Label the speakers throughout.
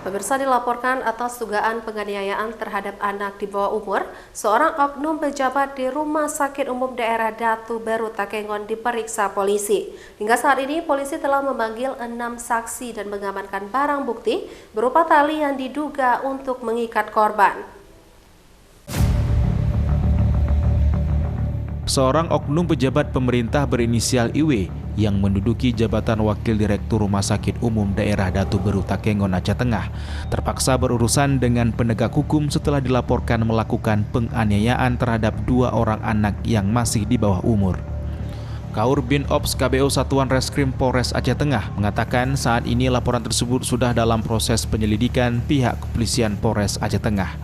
Speaker 1: Pemirsa, dilaporkan atas dugaan penganiayaan terhadap anak di bawah umur, seorang oknum pejabat di Rumah Sakit Umum Daerah Datu Beru Takengon diperiksa polisi. Hingga saat ini, polisi telah memanggil 6 saksi dan mengamankan barang bukti berupa tali yang diduga untuk mengikat korban.
Speaker 2: Seorang oknum pejabat pemerintah berinisial IW yang menduduki jabatan Wakil Direktur Rumah Sakit Umum Daerah Datu Beru Takengon, Aceh Tengah, terpaksa berurusan dengan penegak hukum setelah dilaporkan melakukan penganiayaan terhadap 2 orang anak yang masih di bawah umur. Kaur Bin Ops KBO Satuan Reskrim Polres Aceh Tengah mengatakan saat ini laporan tersebut sudah dalam proses penyelidikan pihak kepolisian Polres Aceh Tengah.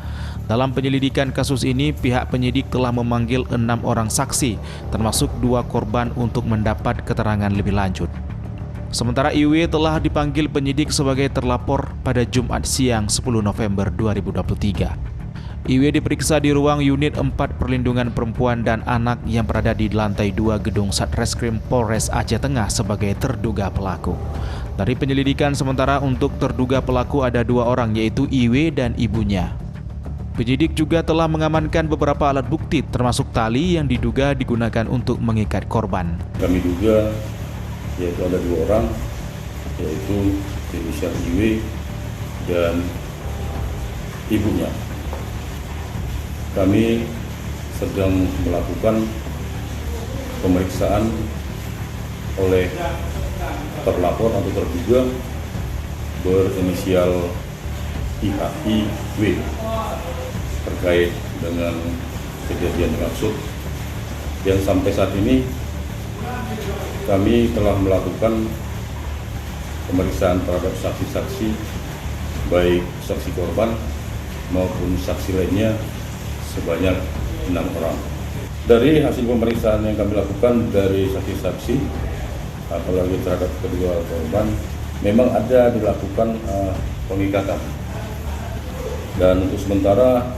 Speaker 2: Dalam penyelidikan kasus ini, pihak penyidik telah memanggil 6 orang saksi, termasuk 2 korban untuk mendapat keterangan lebih lanjut. Sementara IW telah dipanggil penyidik sebagai terlapor pada Jumat siang 10 November 2023. IW diperiksa di ruang unit 4 perlindungan perempuan dan anak yang berada di lantai 2 gedung Satreskrim Polres Aceh Tengah sebagai terduga pelaku. Dari penyelidikan sementara untuk terduga pelaku ada 2 orang, yaitu IW dan ibunya. Penyidik juga telah mengamankan beberapa alat bukti termasuk tali yang diduga digunakan untuk mengikat korban.
Speaker 3: Kami duga yaitu ada 2 orang, yaitu inisial IW dan ibunya. Kami sedang melakukan pemeriksaan oleh terlapor atau terduga berinisial IW terkait dengan kejadian dimaksud, yang sampai saat ini kami telah melakukan pemeriksaan terhadap saksi-saksi, baik saksi korban maupun saksi lainnya sebanyak 6 orang. Dari hasil pemeriksaan yang kami lakukan dari saksi-saksi, apalagi terhadap kedua korban, memang ada dilakukan pengikatan. Dan untuk sementara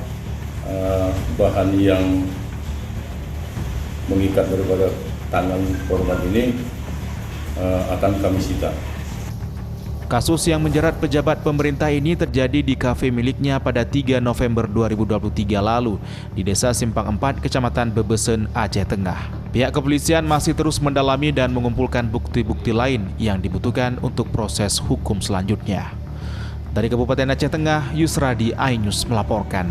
Speaker 3: bahan yang mengikat daripada tangan korban ini akan kami sita.
Speaker 2: Kasus yang menjerat pejabat pemerintah ini terjadi di kafe miliknya pada 3 November 2023 lalu di Desa Simpang 4, Kecamatan Bebesen, Aceh Tengah. Pihak kepolisian masih terus mendalami dan mengumpulkan bukti-bukti lain yang dibutuhkan untuk proses hukum selanjutnya. Dari Kabupaten Aceh Tengah, Yusradi, iNews melaporkan.